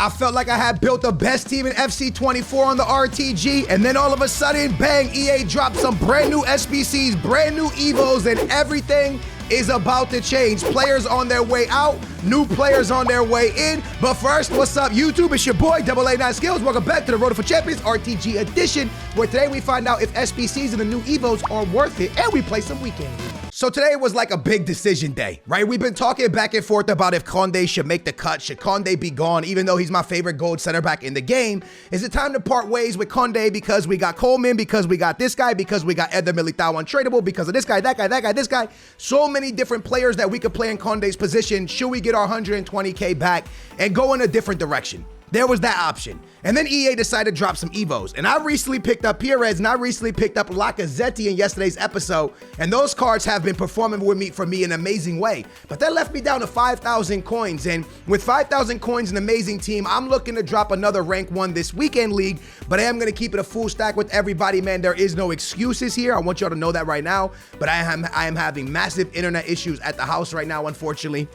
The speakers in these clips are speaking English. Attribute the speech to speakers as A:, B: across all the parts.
A: I felt like I had built the best team in FC24 on the RTG, and then all of a sudden, bang, EA dropped some brand new SBCs, brand new Evos, and everything is about to change. Players on their way out, new players on their way in. But first, what's up, YouTube? It's your boy, AA9 Skills. Welcome back to the Road for Champions RTG edition, where today we find out if SBCs and the new Evos are worth it, and we play some weekend league. So today was like a big decision day, right? We've been talking back and forth about if Conde should make the cut. Should Conde be gone, even though he's my favorite gold center back in the game? Is it time to part ways with Conde because we got Coleman, because we got this guy, because we got Eder Militao untradeable, because of this guy, that guy, that guy, this guy? So many different players that we could play in Conde's position. Should we get our 120K back and go in a different direction? There was that option. And then EA decided to drop some Evos. And I recently picked up Perez, and I recently picked up Lacazette in yesterday's episode. And those cards have been performing for me in an amazing way. But that left me down to 5,000 coins. And with 5,000 coins, an amazing team, I'm looking to drop another rank 1 this weekend league. But I am going to keep it a full stack with everybody, man. There is no excuses here. I want y'all to know that right now. But I am having massive internet issues at the house right now, unfortunately.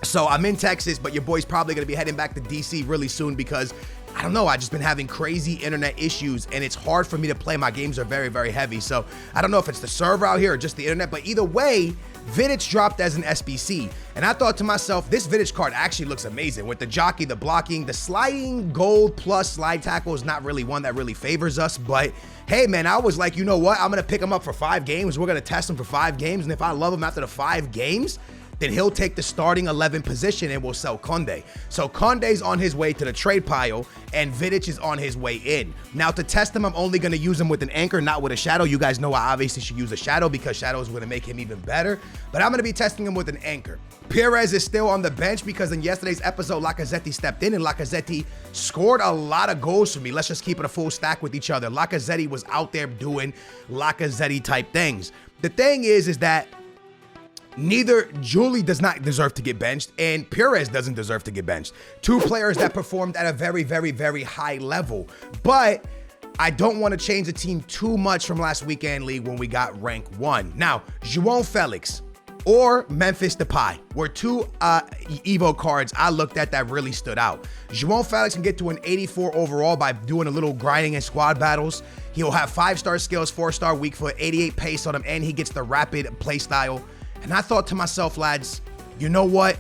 A: So I'm in Texas, but your boy's probably going to be heading back to DC really soon because, I don't know, I've just been having crazy internet issues and it's hard for me to play. My games are very, very heavy. So I don't know if it's the server out here or just the internet, but either way, Vidić dropped as an SBC. And I thought to myself, this Vidić card actually looks amazing with the jockey, the blocking, the sliding gold plus slide tackle is not really one that really favors us. But hey, man, I was like, you know what? I'm going to pick him up for 5 games. We're going to test him for 5 games. And if I love him after the 5 games, then he'll take the starting 11 position and we'll sell Conde. So Conde's on his way to the trade pile and Vidić is on his way in. Now to test him, I'm only going to use him with an anchor, not with a shadow. You guys know I obviously should use a shadow because shadow is going to make him even better. But I'm going to be testing him with an anchor. Perez is still on the bench because in yesterday's episode, Lacazette stepped in and Lacazette scored a lot of goals for me. Let's just keep it a full stack with each other. Lacazette was out there doing Lacazette type things. The thing is that neither Julie does not deserve to get benched and Perez doesn't deserve to get benched. 2 players that performed at a very, very, very high level. But I don't want to change the team too much from last weekend league when we got rank 1. Now, João Felix or Memphis Depay were 2 Evo cards I looked at that really stood out. João Felix can get to an 84 overall by doing a little grinding in squad battles. He'll have 5-star skills, 4-star weak foot, 88 pace on him, and he gets the rapid play style. And I thought to myself, lads, you know what?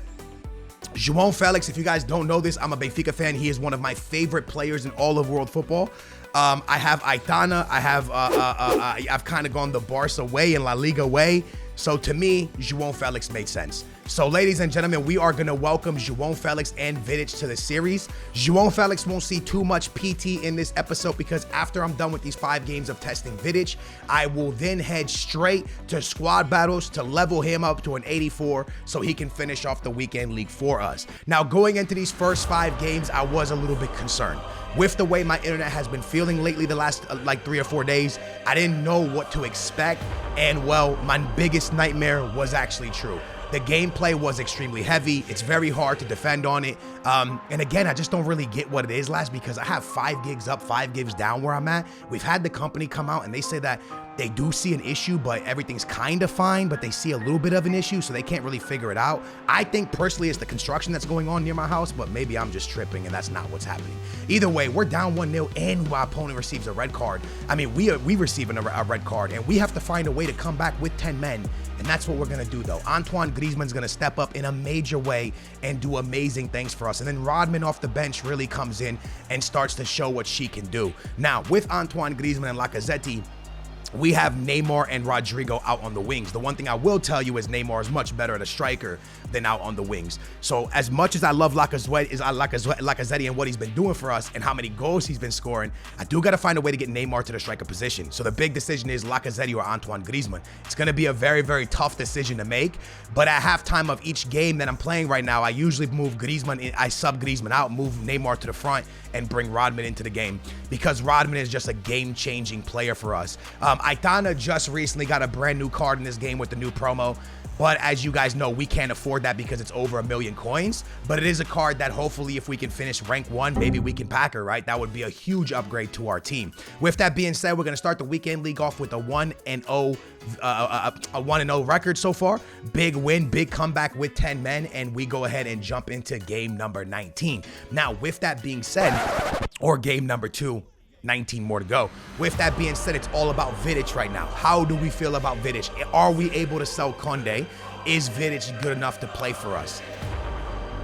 A: João Felix, if you guys don't know this, I'm a Benfica fan. He is one of my favorite players in all of world football. I have Aitana. I've kind of gone the Barca way and La Liga way. So to me, João Felix made sense. So ladies and gentlemen, we are going to welcome João Felix and Vidić to the series. João Felix won't see too much PT in this episode because after I'm done with these 5 games of testing Vidić, I will then head straight to squad battles to level him up to an 84 so he can finish off the weekend league for us. Now going into these first 5 games, I was a little bit concerned. With the way my internet has been feeling lately the last like 3 or 4 days, I didn't know what to expect. And well, my biggest nightmare was actually true. The gameplay was extremely heavy. It's very hard to defend on it. And again, I just don't really get what it is, lads, because I have 5 gigs up, 5 gigs down where I'm at. We've had the company come out and they say that they do see an issue, but everything's kind of fine, but they see a little bit of an issue, so they can't really figure it out. I think personally it's the construction that's going on near my house, but maybe I'm just tripping and that's not what's happening. Either way, we're down 1-0 and my opponent receives a red card. I mean, we receive a red card and we have to find a way to come back with 10 men. And that's what we're going to do, though. Antoine Griezmann's going to step up in a major way and do amazing things for us. And then Rodman off the bench really comes in and starts to show what she can do. Now, with Antoine Griezmann and Lacazette, we have Neymar and Rodrigo out on the wings. The one thing I will tell you is Neymar is much better at a striker than out on the wings. So as much as I love Lacazette and what he's been doing for us and how many goals he's been scoring, I do got to find a way to get Neymar to the striker position. So the big decision is Lacazette or Antoine Griezmann. It's going to be a very, very tough decision to make. But at halftime of each game that I'm playing right now, I usually move Griezmann in, I sub Griezmann out, move Neymar to the front, and bring Rodman into the game because Rodman is just a game-changing player for us. Aitana just recently got a brand new card in this game with the new promo. But as you guys know, we can't afford that because it's over 1 million coins. But it is a card that hopefully if we can finish rank 1, maybe we can pack her, right? That would be a huge upgrade to our team. With that being said, we're going to start the weekend league off with a 1-0 record so far. Big win, big comeback with 10 men, and we go ahead and jump into game number 19. Now, with that being said, or game number 2, 19 more to go. With that being said, it's all about Vidić right now. How do we feel about Vidić? Are we able to sell Conde? Is Vidić good enough to play for us?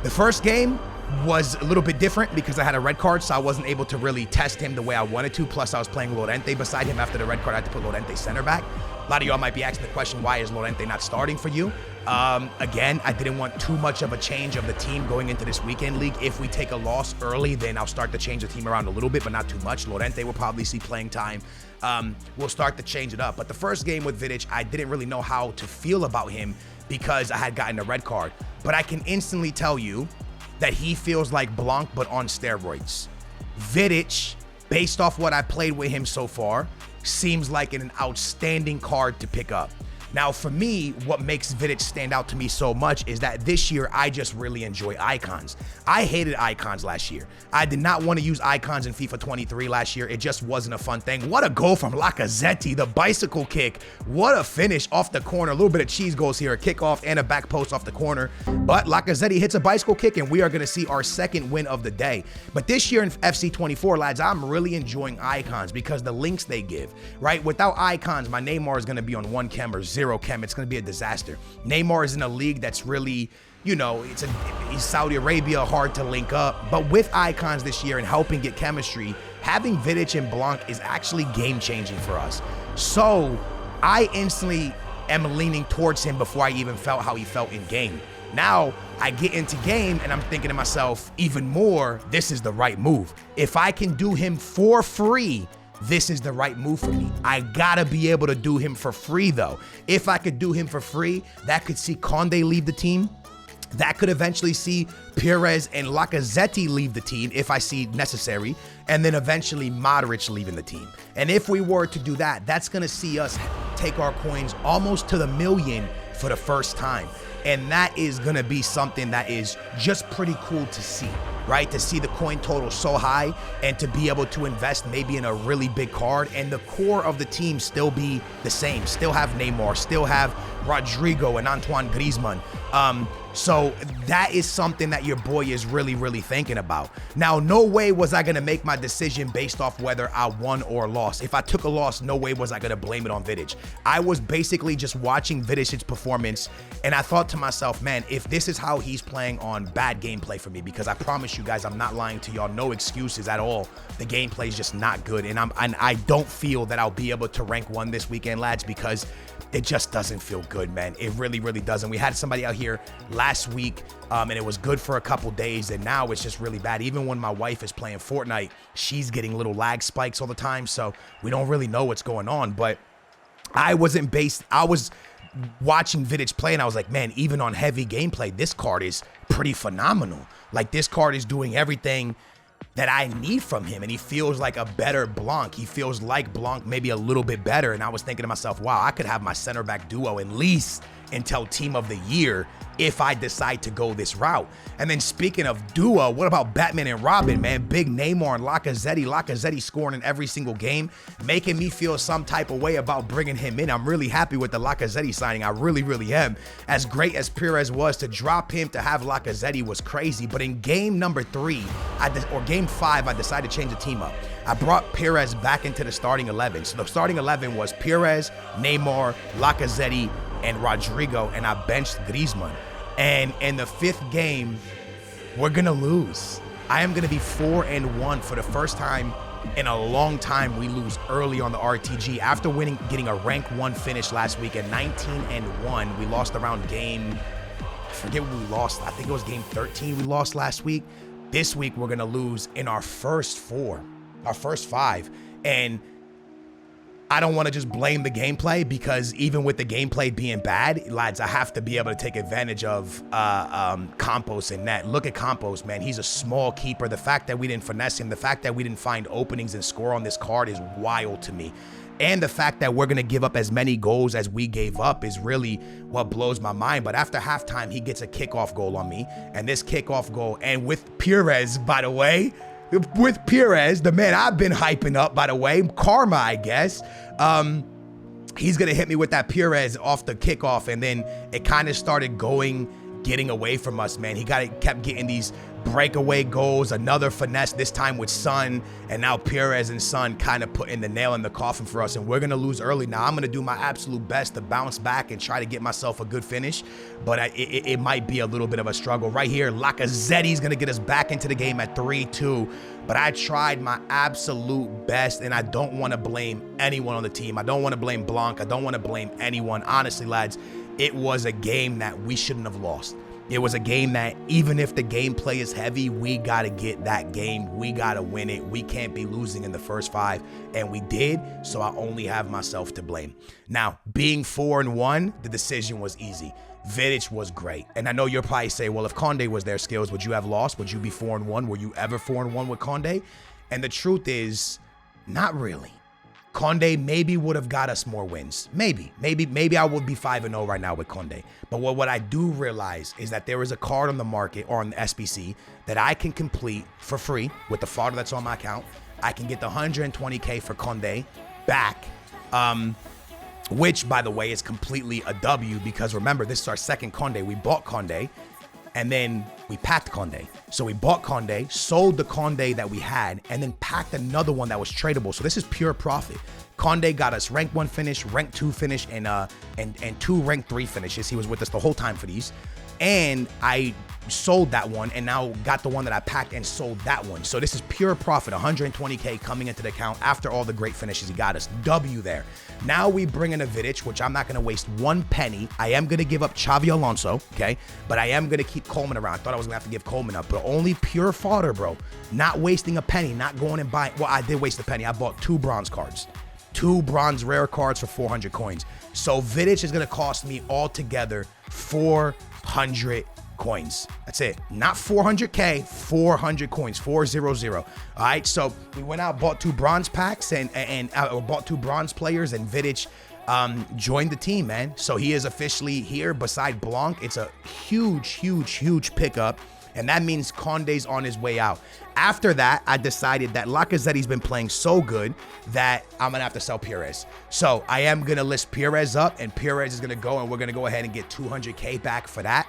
A: The first game was a little bit different because I had a red card, so I wasn't able to really test him the way I wanted to. Plus, I was playing Llorente beside him after the red card. I had to put Llorente center back. A lot of y'all might be asking the question, why is Llorente not starting for you? Again, I didn't want too much of a change of the team going into this weekend league. If we take a loss early, then I'll start to change the team around a little bit, but not too much. Llorente will probably see playing time. We'll start to change it up. But the first game with Vidić, I didn't really know how to feel about him because I had gotten a red card. But I can instantly tell you that he feels like Blanc, but on steroids. Vidić, based off what I played with him so far, seems like an outstanding card to pick up. Now, for me, what makes Vidić stand out to me so much is that this year, I just really enjoy icons. I hated icons last year. I did not want to use icons in FIFA 23 last year. It just wasn't a fun thing. What a goal from Lacazette, the bicycle kick. What a finish off the corner. A little bit of cheese goals here, a kickoff and a back post off the corner. But Lacazette hits a bicycle kick, and we are going to see our second win of the day. But this year in FC 24, lads, I'm really enjoying icons because the links they give, right? Without icons, my Neymar is going to be on 1 chem or 0 chem. It's going to be a disaster. Neymar is in a league that's really, you know, he's Saudi Arabia, hard to link up. But with icons this year and helping get chemistry, having Vidić and Blanc is actually game-changing for us. So I instantly am leaning towards him before I even felt how he felt in game. Now I get into game and I'm thinking to myself, even more, this is the right move. If I can do him for free, this is the right move for me. I gotta be able to do him for free though. If I could do him for free, that could see Conde leave the team. That could eventually see Pires and Lacazette leave the team if I see necessary, and then eventually Modrić leaving the team. And if we were to do that, that's gonna see us take our coins almost to the 1 million for the first time. And that is gonna be something that is just pretty cool to see, right? To see the coin total so high and to be able to invest maybe in a really big card and the core of the team still be the same. Still have Neymar, still have Rodrigo and Antoine Griezmann. So that is something that your boy is really, really thinking about. Now, no way was I gonna make my decision based off whether I won or lost. If I took a loss, no way was I gonna blame it on Vidić. I was basically just watching Vidic's performance and I thought to myself, man, if this is how he's playing on bad gameplay for me, because I promise you guys, I'm not lying to y'all, no excuses at all. The gameplay is just not good, and I don't feel that I'll be able to rank 1 this weekend, lads, because it just doesn't feel good, man. It really, really doesn't. We had somebody out here last week, and it was good for a couple days, and now it's just really bad. Even when my wife is playing Fortnite, she's getting little lag spikes all the time, so we don't really know what's going on. But I was watching Vidić play, and I was like, man, even on heavy gameplay, this card is pretty phenomenal. Like, this card is doing everything that I need from him, and he feels like a better Blanc. He feels like Blanc, maybe a little bit better. And I was thinking to myself, wow, I could have my center back duo at least until team of the year if I decide to go this route. And then speaking of duo, what about Batman and Robin, man? Big Neymar and Lacazette. Lacazette scoring in every single game, making me feel some type of way about bringing him in. I'm really happy with the Lacazette signing. I really, really am. As great as Pires was, to drop him to have Lacazette was crazy. But in game number 3, or game 5, I decided to change the team up. I brought Pires back into the starting 11. So the starting 11 was Pires, Neymar, Lacazette, and Rodrigo, and I benched Griezmann. And in the 5th game, we're gonna lose. I am gonna be 4-1 for the first time in a long time. We lose early on the RTG after getting a rank 1 finish last week at 19-1. We lost around game, I forget what we lost. I think it was game 13 we lost last week. This week we're gonna lose in our first 5, and I don't want to just blame the gameplay, because even with the gameplay being bad, lads, I have to be able to take advantage of Campos in net. Look at Campos, man. He's a small keeper. The fact that we didn't finesse him, the fact that we didn't find openings and score on this card is wild to me. And the fact that we're going to give up as many goals as we gave up is really what blows my mind. But after halftime, he gets a kickoff goal on me. And this kickoff goal, and with Pires, by the way, with Pires, the man I've been hyping up, by the way, karma, I guess, he's going to hit me with that Pires off the kickoff. And then it kind of started getting away from us, man. He kept getting these breakaway goals, another finesse, this time with Son, and now Pires and Son kind of putting the nail in the coffin for us, and we're going to lose early. Now, I'm going to do my absolute best to bounce back and try to get myself a good finish, but it might be a little bit of a struggle. Right here, Lacazetti's going to get us back into the game at 3-2, but I tried my absolute best, and I don't want to blame anyone on the team. I don't want to blame Blanc. I don't want to blame anyone. Honestly, lads, it was a game that we shouldn't have lost. It was a game that even if the gameplay is heavy, we got to get that game. We got to win it. We can't be losing in the first 5. And we did, so I only have myself to blame. Now, being 4-1, the decision was easy. Vidić was great. And I know you'll probably say, well, if Condé was there, Skills, would you have lost? Would you be 4-1? Were you ever 4-1 with Condé? And the truth is, not really. Condé maybe would have got us more wins. Maybe I would be 5-0 right now with Condé. But what I do realize is that there is a card on the market or on the SBC that I can complete for free with the fodder that's on my account. I can get the 120K for Condé back, which, by the way, is completely a W because remember, this is our second Condé. We bought Condé, and then we packed Condé. So we bought Condé, sold the Condé that we had, and then packed another one that was tradable. So this is pure profit. Condé got us rank 1 finish, rank 2 finish, and 2 rank 3 finishes. He was with us the whole time for these. And I sold that one and now got the one that I packed and sold that one. So this is pure profit, 120K coming into the account after all the great finishes he got us. W there. Now we bring in a Vidić, which I'm not going to waste 1 penny. I am going to give up Xavi Alonso, okay? But I am going to keep Coleman around. I thought I was going to have to give Coleman up, but only pure fodder, bro. Not wasting a penny, not going and buying. Well, I did waste a penny. I bought 2 bronze cards. 2 bronze rare cards for 400 coins. So Vidić is going to cost me altogether 400 coins. That's it. Not 400K, 400 coins, 400. All right. So we went out, bought 2 bronze packs and bought 2 bronze players, and Vidić joined the team, man. So he is officially here beside Blanc. It's a huge pickup. And that means Condé's on his way out. After that, I decided that Lacazetti's been playing so good that I'm going to have to sell Pires. So I am going to list Pires up, and Pires is going to go, and we're going to go ahead and get 200K back for that.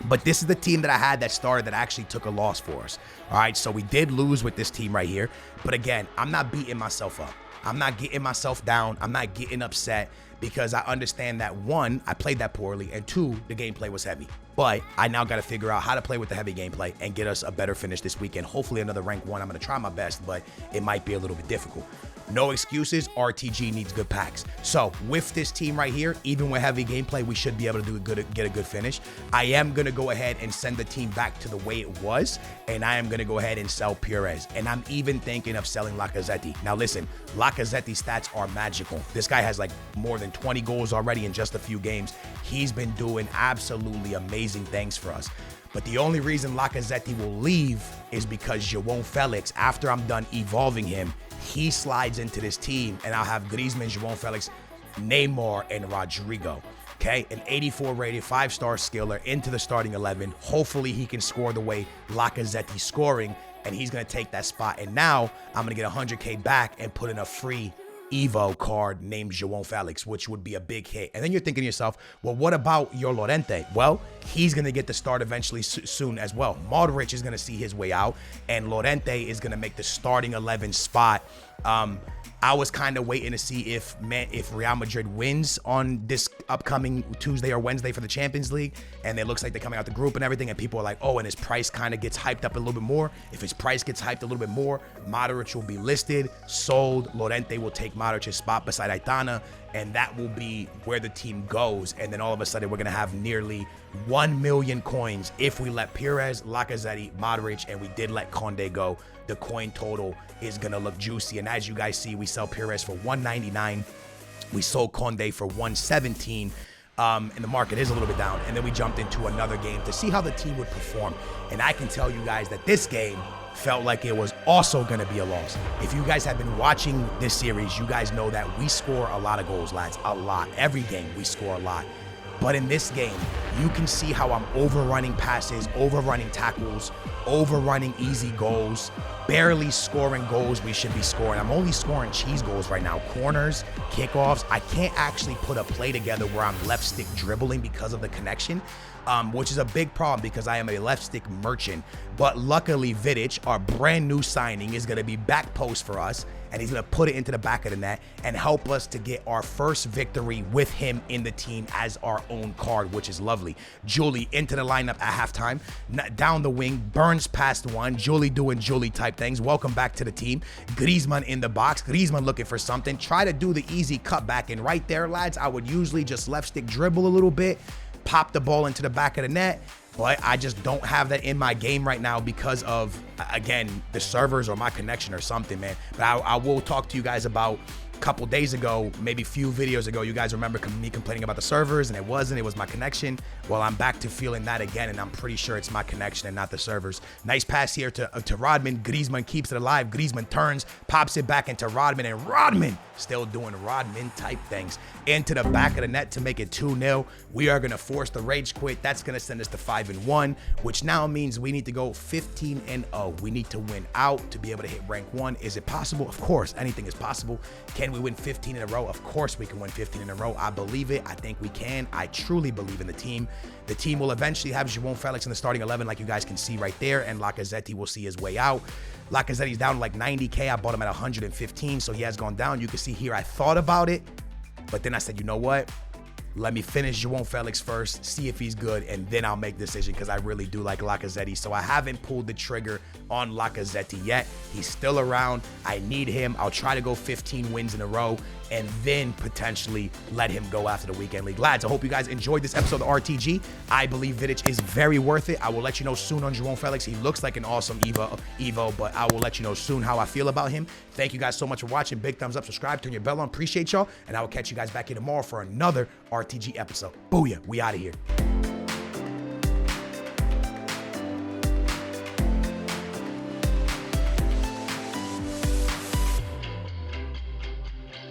A: But this is the team that I had that started that actually took a loss for us. All right, so we did lose with this team right here. But again, I'm not beating myself up. I'm not getting myself down. I'm not getting upset because I understand that 1, I played that poorly, and 2, the gameplay was heavy. But I now got to figure out how to play with the heavy gameplay and get us a better finish this weekend. Hopefully another rank 1. I'm going to try my best, but it might be a little bit difficult. No excuses. RTG needs good packs. So with this team right here, even with heavy gameplay, we should be able to get a good finish. I am going to go ahead and send the team back to the way it was, and I am going to go ahead and sell Pires. And I'm even thinking of selling Lacazetti. Now listen, Lacazetti's stats are magical. This guy has like more than 20 goals already in just a few games. He's been doing absolutely amazing things for us. But the only reason Lacazetti will leave is because João Felix, after I'm done evolving him, he slides into this team, and I'll have Griezmann, João Felix, Neymar, and Rodrigo. Okay, an 84 rated 5-star skiller into the starting 11. Hopefully he can score the way Lacazetti's scoring, and he's going to take that spot. And now I'm going to get 100K back and put in a free Evo card named João Felix, which would be a big hit. And then you're thinking to yourself, well, what about your Llorente? Well, he's going to get the start eventually soon as well. Modric is going to see his way out, and Llorente is going to make the starting 11 spot. I was kind of waiting to see if Real Madrid wins on this upcoming Tuesday or Wednesday for the Champions League, and it looks like they're coming out the group and everything, and people are like, oh, and his price kind of gets hyped up a little bit more. If his price gets hyped a little bit more, Modric will be listed, sold. Llorente will take Modric's spot beside Aitana, and that will be where the team goes. And then all of a sudden, we're going to have nearly 1 million coins if we let Pires, Lacazette, Modric, and we did let Condé go. The coin total is going to look juicy. And as you guys see, we sell Pires for 199. We sold Condé for 117. and the market is a little bit down. And then we jumped into another game to see how the team would perform. And I can tell you guys that this game felt like it was also going to be a loss. If you guys have been watching this series, you guys know that we score a lot of goals, lads. A lot. Every game we score a lot. But in this game, you can see how I'm overrunning passes, overrunning tackles, overrunning easy goals, barely scoring goals we should be scoring. I'm only scoring cheese goals right now. Corners, kickoffs. I can't actually put a play together where I'm left stick dribbling because of the connection, which is a big problem because I am a left stick merchant. But luckily, Vidić, our brand new signing, is going to be back post for us, and he's going to put it into the back of the net and help us to get our first victory with him in the team as our own card, which is lovely. Julie into the lineup at halftime, down the wing, Burns past one, Julie doing Julie type things. Welcome back to the team. Griezmann in the box, Griezmann looking for something. Try to do the easy cutback, and right there, lads, I would usually just left stick dribble a little bit, pop the ball into the back of the net, but I just don't have that in my game right now because of, again, the servers or my connection or something, man. But I will talk to you guys about a couple days ago, maybe a few videos ago. You guys remember me complaining about the servers, and it wasn't. It was my connection. Well, I'm back to feeling that again, and I'm pretty sure it's my connection and not the servers. Nice pass here to Rodman. Griezmann keeps it alive. Griezmann turns, pops it back into Rodman, and Rodman still doing Rodman type things into the back of the net to make it 2-0. We are going to force the rage quit. That's going to send us to 5-1, which now means we need to go 15-0. We need to win out to be able to hit rank 1. Is it possible? Of course, anything is possible. Can we win 15 in a row? Of course we can win 15 in a row. I believe it. I think we can. I truly believe in the team. The team will eventually have João Felix in the starting 11, like you guys can see right there, and Lacazette will see his way out. Lacazette's down to like 90K. I bought him at 115, so he has gone down. You can see here I thought about it, but then I said, you know what? Let me finish João Felix first, see if he's good, and then I'll make a decision because I really do like Lacazette. So I haven't pulled the trigger on Lacazette yet. He's still around. I need him. I'll try to go 15 wins in a row and then potentially let him go after the weekend league. Lads, I hope you guys enjoyed this episode of RTG. I believe Vidić is very worth it. I will let you know soon on João Felix. He looks like an awesome Evo, but I will let you know soon how I feel about him. Thank you guys so much for watching. Big thumbs up, subscribe, turn your bell on. Appreciate y'all, and I will catch you guys back here tomorrow for another RTG episode. Booyah, we out of here.